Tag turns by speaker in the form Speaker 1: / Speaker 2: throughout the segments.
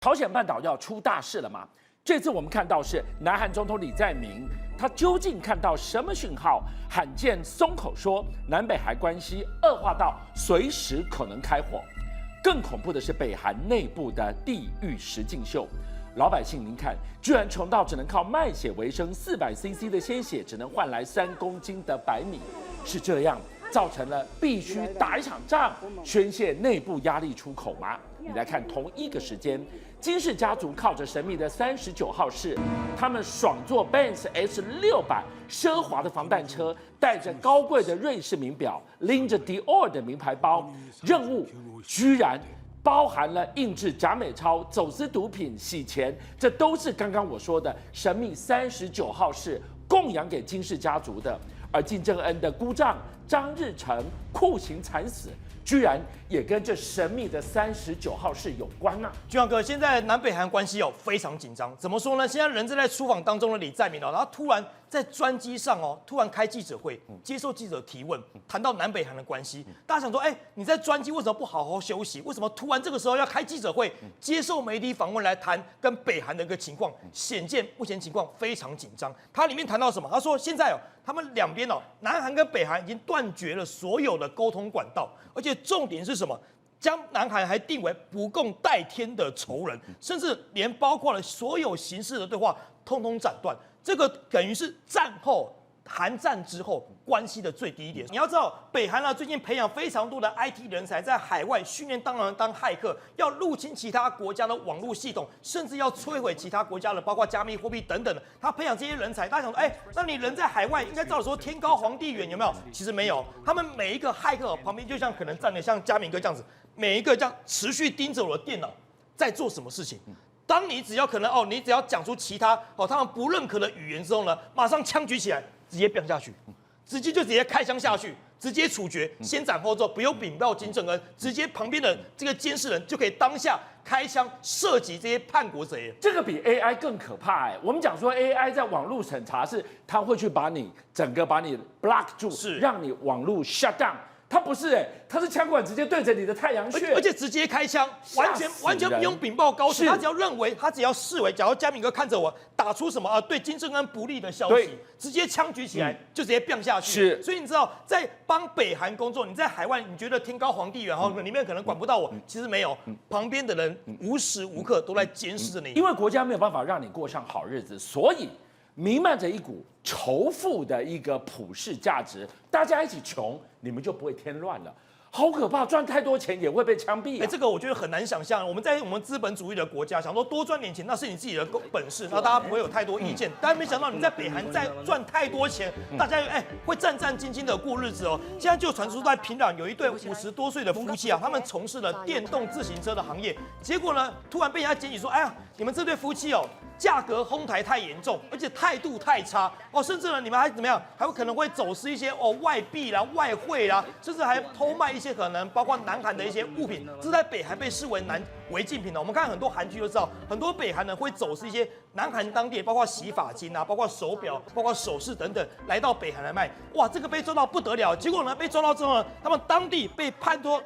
Speaker 1: 朝鲜半岛要出大事了吗？这次我们看到是南韩总统李在明，他究竟看到什么讯号，罕见松口说南北韩关系恶化到随时可能开火。更恐怖的是北韩内部的地狱实境秀，老百姓您看，居然穷到只能靠卖血为生，400cc 的鲜血只能换来3公斤的白米，是这样造成了必须打一场仗，宣泄内部压力出口吗？你来看同一个时间，金氏家族靠着神秘的39号室，他们爽坐 Benz S600奢华的防弹车，带着高贵的瑞士名表，拎着 Dior 的名牌包，任务居然包含了印制假美钞、走私毒品、洗钱，这都是刚刚我说的神秘39号室供养给金氏家族的。而金正恩的姑丈张日成酷刑惨死，居然也跟这神秘的39号室有关啊！
Speaker 2: 俊阳哥，现在南北韩关系非常紧张，怎么说呢？现在人正在出访当中的李在明然后突然在专机上突然开记者会，接受记者提问，谈到南北韩的关系，大家想说，你在专机为什么不好好休息？为什么突然这个时候要开记者会，接受媒体访问来谈跟北韩的一个情况？显见目前情况非常紧张。他里面谈到什么？他说现在他们两边南韩跟北韩已经断绝了所有的沟通管道，而且重点是什么？将南韩还定为不共戴天的仇人，甚至连包括了所有形式的对话，通通斩断。这个等于是战后韩战之后关系的最低点。你要知道，北韩最近培养非常多的 IT 人才，在海外训练当骇客，要入侵其他国家的网络系统，甚至要摧毁其他国家的，包括加密货币等等的。他培养这些人才，大家想说，那你人在海外，应该照理说天高皇帝远，有没有？其实没有，他们每一个骇客旁边就像可能站的像嘉明哥这样子，每一个这样持续盯着我的电脑，在做什么事情。当你只要可能你只要讲出其他他们不认可的语言之后呢，马上枪举起来，直接飙下去，直接开枪下去，直接处决，先斩后奏，不用禀报金正恩，直接旁边的这个监视人就可以当下开枪射击这些叛国贼。
Speaker 1: 这个比 AI 更可怕我们讲说 AI 在网络审查是它会去把你 block 住，
Speaker 2: 是
Speaker 1: 让你网络 shut down。他不是他是枪管直接对着你的太阳穴，
Speaker 2: 而且直接开枪，完全不用禀报高层，他只要视为，假如嘉明哥看着我打出什么对金正恩不利的消息，直接枪举起来就直接飙下去。
Speaker 1: 是，
Speaker 2: 所以你知道，在帮北韩工作，你在海外你觉得天高皇帝远，里面可能管不到我，其实没有，旁边的人无时无刻都在监视着你，
Speaker 1: 因为国家没有办法让你过上好日子，所以弥漫着一股仇富的一个普世价值，大家一起穷，你们就不会添乱了。好可怕，赚太多钱也会被枪毙
Speaker 2: 这个我觉得很难想象。我们在我们资本主义的国家，想说多赚点钱，那是你自己的本事，然后大家不会有太多意见。但没想到你在北韩再赚太多钱，大家会战战兢兢的过日子现在就传出在平壤有一对50多岁的夫妻他们从事了电动自行车的行业，结果呢，突然被人家检举说，你们这对夫妻价格哄抬太严重，而且态度太差甚至呢，你们还怎么样？还有可能会走私一些外币啦、外汇啦，甚至还偷卖一些可能包括南韩的一些物品，这在北韩被视为违禁品我们看很多韩剧就知道，很多北韩人会走私一些南韩当地，包括洗发精包括手表、包括首饰等等，来到北韩来卖。哇，这个被抓到不得了。结果呢，被抓到之后呢，他们当地被判作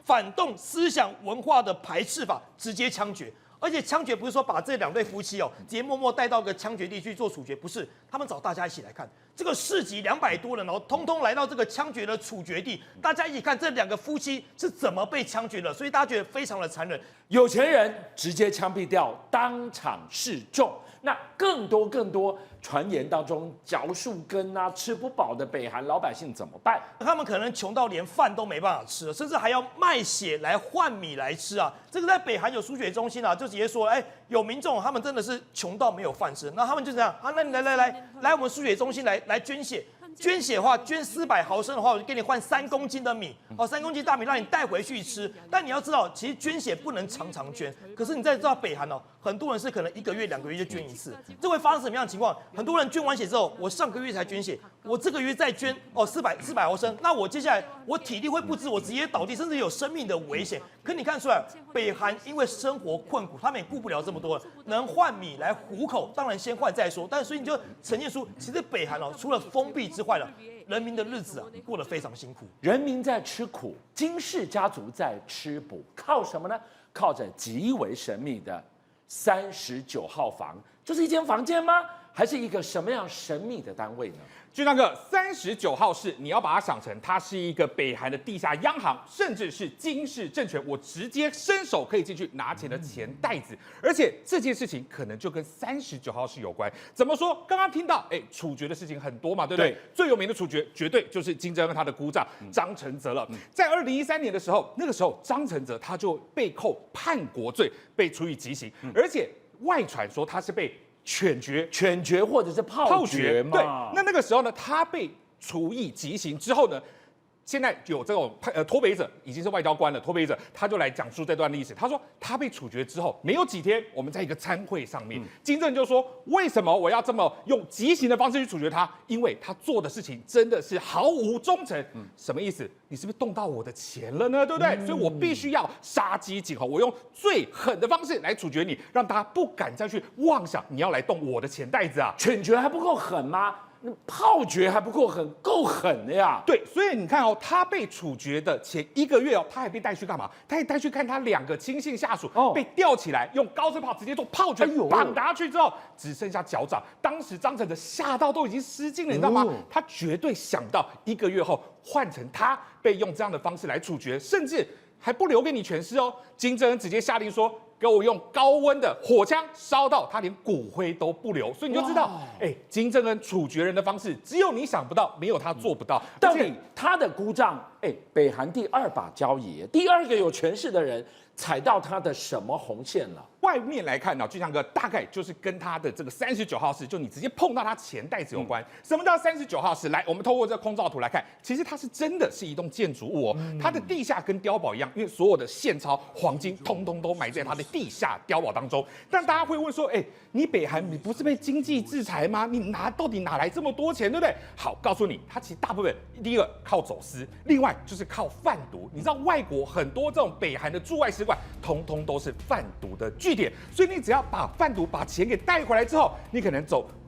Speaker 2: 反动思想文化的排斥法，直接枪决。而且枪决不是说把这2对夫妻直接默默带到个枪决地去做处决，不是，他们找大家一起来看这个市集200多人通通来到这个枪决的处决地，大家一起看这2个夫妻是怎么被枪决的，所以大家觉得非常的残忍。
Speaker 1: 有钱人直接枪毙掉，当场示众。那更多传言当中嚼树根吃不饱的北韩老百姓怎么办？
Speaker 2: 他们可能穷到连饭都没办法吃了，甚至还要卖血来换米来吃这个在北韩有输血中心就直接说，有民众他们真的是穷到没有饭吃，那他们就这样那你来我们输血中心来捐血。捐血的话，捐400毫升的话，我就给你换3公斤的米，3公斤大米让你带回去吃。但你要知道，其实捐血不能常常捐。可是你再知道北韩很多人是可能1个月、2个月就捐一次，这会发生什么样的情况？很多人捐完血之后，我上个月才捐血，我这个月再捐400毫升，那我接下来我体力会不支，我直接倒地，甚至有生命的危险。可你看出来，北韩因为生活困苦，他们也顾不了这么多了，能换米来糊口，当然先换再说。但所以你就呈现出，其实北韩除了封闭之外人民的日子过得非常辛苦，
Speaker 1: 人民在吃苦，金氏家族在吃补，靠什么呢？靠着极为神秘的39号房，就是一间房间吗？还是一个什么样神秘的单位呢？
Speaker 3: 就那个39号室，你要把它想成它是一个北韩的地下央行，甚至是金氏政权，我直接伸手可以进去拿钱的钱袋子。而且这件事情可能就跟39号室有关。怎么说？刚刚听到，处决的事情很多嘛，对不对？最有名的处决绝对就是金正恩他的姑丈张承泽了。在2013年的时候，那个时候张承泽他就被扣叛国罪，被处以极刑，而且外传说他是被犬决或者是炮决嘛？
Speaker 1: 对，
Speaker 3: 那个时候呢，他被处以极刑之后呢，现在有这种脱北者已经是外交官了，脱北者他就来讲述这段历史。他说他被处决之后没有几天，我们在一个餐会上面，金正恩就说为什么我要这么用极刑的方式去处决他？因为他做的事情真的是毫无忠诚。什么意思？你是不是动到我的钱了呢？对不对？所以我必须要杀鸡儆猴，我用最狠的方式来处决你，让大家不敢再去妄想你要来动我的钱袋子啊！
Speaker 1: 犬决还不够狠吗？炮决还不够狠，够狠的呀！
Speaker 3: 对，所以你看哦，他被处决的前1个月哦，他还被带去干嘛？他还带去看他2个亲信下属被吊起来，用高射炮直接做炮决绑打去之后，只剩下脚掌。当时张承泽吓到都已经失禁了，你知道吗？他绝对想不到1个月后换成他被用这样的方式来处决，甚至还不留给你全尸哦。金正恩直接下令说，给我用高温的火枪烧到他连骨灰都不留，所以你就知道，金正恩处决人的方式只有你想不到，没有他做不到。
Speaker 1: 到底他的姑丈，北韩第2把交椅，第2个有权势的人，踩到他的什么红线了？
Speaker 3: 外面来看呢，俊相哥大概就是跟他的这个39号室，就你直接碰到他钱袋子有关。什么叫39号室？来，我们透过这个空照图来看，其实它是真的是一栋建筑物哦，它的地下跟碉堡一样，因为所有的现钞、黄金通通都埋在它的地下碉堡当中。但大家会问说，你北韩你不是被经济制裁吗？你到底哪来这么多钱，对不对？好，告诉你，它其实大部分第一个靠走私，另外就是靠贩毒。你知道外国很多这种北韩的驻外使馆，通通都是贩毒的据点，所以你只要把贩毒把钱给带回来之后，你可能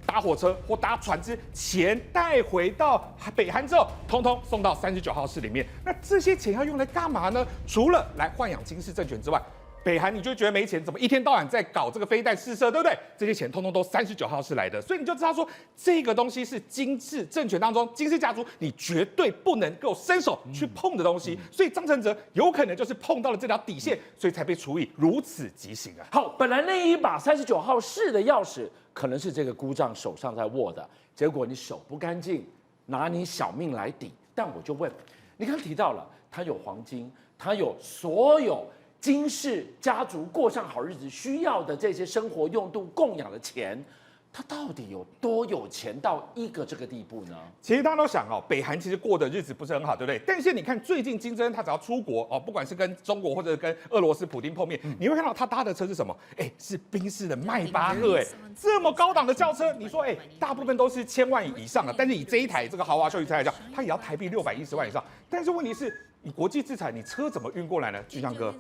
Speaker 3: 搭火车或搭船只，钱带回到北韩之后，通通送到39号室里面。那这些钱要用来干嘛呢？除了来豢养金氏政权之外，北韩你就觉得没钱，怎么一天到晚在搞这个飞弹试射，对不对？这些钱通通都39号室来的，所以你就知道说这个东西是金氏政权当中金氏家族你绝对不能够伸手去碰的东西。所以张承泽有可能就是碰到了这条底线，所以才被处以如此极刑啊。
Speaker 1: 好，本来那一把39号室的钥匙可能是这个姑丈手上在握的，结果你手不干净，拿你小命来抵。但我就问，你刚提到了他有黄金，他有所有金氏家族过上好日子需要的这些生活用度供养的钱，他到底有多有钱到这个地步呢？
Speaker 3: 其实大家都想北韩其实过的日子不是很好，对不对？但是你看最近金正恩他只要出国不管是跟中国或者跟俄罗斯普丁碰面，你会看到他搭的车是什么？是宾士的迈巴赫，这么高档的轿车，你说大部分都是1000万以上的，但是以这一台这个豪华休旅车来讲，它也要台币610万以上。但是问题是，你国际制裁，你车怎么运过来呢？俊相哥，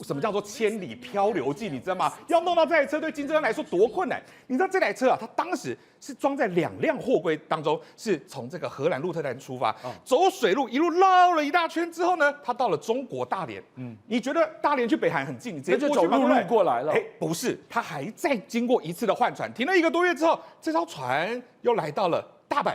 Speaker 3: 什么叫做千里漂流记？你知道吗？要弄到这台车对金正恩来说多困难？你知道这台车它当时是装在2辆货柜当中，是从这个荷兰鹿特丹出发，走水路一路绕了一大圈之后呢，它到了中国大连。你觉得大连去北韩很近，你直接过去
Speaker 1: 走路过来了？
Speaker 3: 不是，它还再经过一次的换船，停了1个多月之后，这艘船又来到了大阪，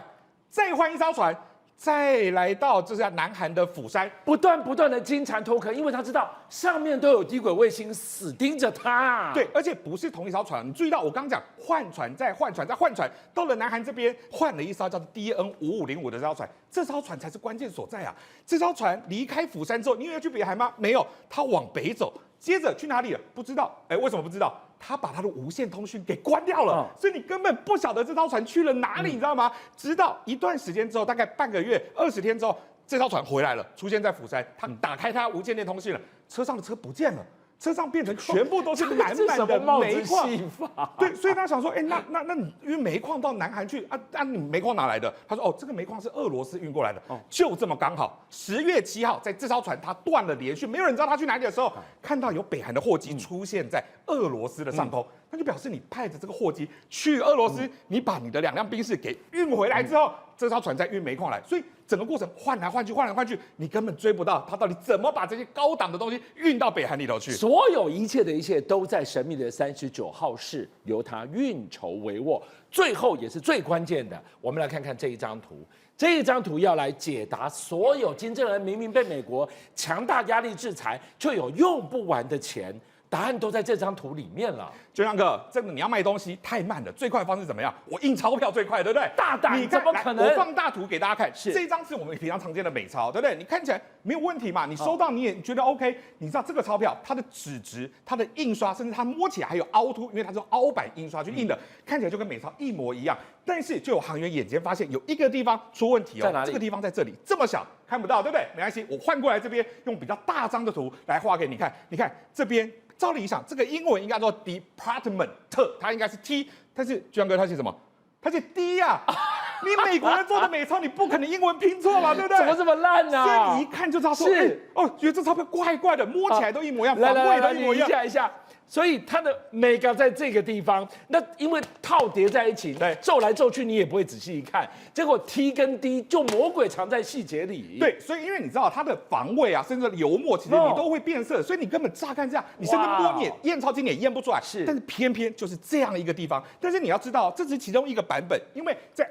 Speaker 3: 再换一艘船。再来到就是南韩的釜山，
Speaker 1: 不断的金蝉脱壳，因为他知道上面都有低轨卫星死盯着他。
Speaker 3: 对，而且不是同一艘船。你注意到我刚刚讲换船再换船再换船，到了南韩这边换了一艘叫做 DN5505的这艘船，这艘船才是关键所在啊！这艘船离开釜山之后，你以为要去北韩吗？没有，它往北走，接着去哪里了？不知道。为什么不知道？他把他的无线通讯给关掉了，所以你根本不晓得这艘船去了哪里，你知道吗？直到一段时间之后，大概半个月、20天之后，这艘船回来了，出现在釜山，他打开他无线电通讯了，车上的车不见了。车上变成全部都是满满的煤矿，对，所以他想说，那你因为煤矿到南韩去你煤矿哪来的？他说，这个煤矿是俄罗斯运过来的，就这么刚好，10月7号，在这艘船它断了连续，没有人知道它去哪里的时候，看到有北韩的货机出现在俄罗斯的上空，那就表示你派着这个货机去俄罗斯，你把你的2辆宾士给运回来之后，这艘船再运煤矿来，所以整个过程换来换去，你根本追不到他到底怎么把这些高档的东西运到北韩里头去。
Speaker 1: 所有一切的一切都在神秘的39号室由他运筹帷幄。最后也是最关键的，我们来看看这一张图。这一张图要来解答所有金正恩明明被美国强大压力制裁，却有用不完的钱，答案都在这张图里面了。
Speaker 3: 就像哥，这个你要卖东西太慢了，最快的方式怎么样？我印钞票最快，对不对？
Speaker 1: 大胆，
Speaker 3: 你看
Speaker 1: 怎么可能？
Speaker 3: 我放大图给大家看，
Speaker 1: 是
Speaker 3: 这张是我们平常常见的美钞，对不对？你看起来没有问题嘛，你收到你也觉得 OK。你知道这个钞票它的纸质、它的印刷，甚至它摸起来还有凹凸，因为它是用凹版印刷去印的，看起来就跟美钞一模一样。但是就有行员眼尖发现有一个地方出问题哦，
Speaker 1: 在哪里？
Speaker 3: 这个地方在这里，这么小看不到，对不对？没关系，我换过来这边用比较大张的图来画给你看。你看这边。照理想，这个英文应该做 department， 它应该是 T， 但是居然哥它写什么？它写 D 呀、你美国人做的美钞，你不可能英文拼错吧，对不对？
Speaker 1: 怎么这么烂啊？
Speaker 3: 所以你一看就知道说，觉得这钞票怪怪的，摸起来都一模一样，防伪都一模一样。
Speaker 1: 一下。所以它的 mega 在这个地方，那因为套叠在一起，
Speaker 3: 对，
Speaker 1: 皱来皱去你也不会仔细一看，结果 T 跟 D 就魔鬼藏在细节里。
Speaker 3: 对，所以因为你知道它的防伪啊，甚至油墨，其实你都会变色，所以你根本乍看这样，你甚至摸你验钞机你也验不出来。
Speaker 1: 是，
Speaker 3: 但是偏偏就是这样一个地方。但是你要知道，这是其中一个版本，因为在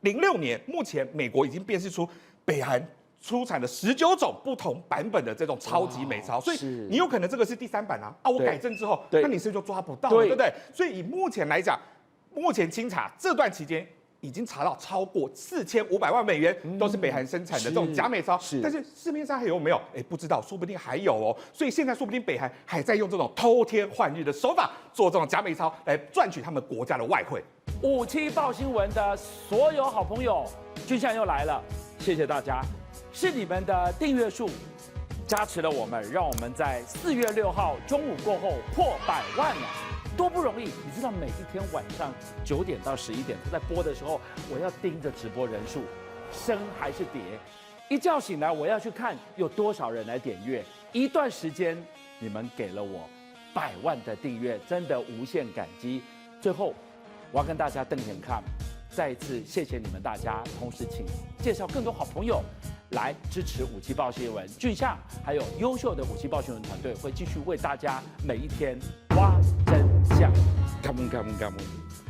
Speaker 3: 2006年，目前美国已经辨识出北韩出产了19种不同版本的这种超级美钞，所以你有可能这个是第3版啊，我改正之后，那你是不是就抓不到了，对不对？所以以目前来讲，目前清查这段期间已经查到超过4500万美元都是北韩生产的这种假美钞，但是市面上还有没有？不知道，说不定还有哦。所以现在说不定北韩还在用这种偷天换日的手法做这种假美钞来赚取他们国家的外汇。
Speaker 1: 57报新闻的所有好朋友，俊相又来了，谢谢大家。是你们的订阅数加持了我们，让我们在4月6号中午过后破100万了，多不容易！你知道每一天晚上9点到11点，他在播的时候，我要盯着直播人数升还是跌，一觉醒来我要去看有多少人来点阅。一段时间你们给了我100万的订阅，真的无限感激。最后我要跟大家瞪眼看，再一次谢谢你们大家，同时请介绍更多好朋友来支持57报新闻。俊相还有优秀的57报新闻团队会继续为大家每一天挖真相。Come on, come on, come on.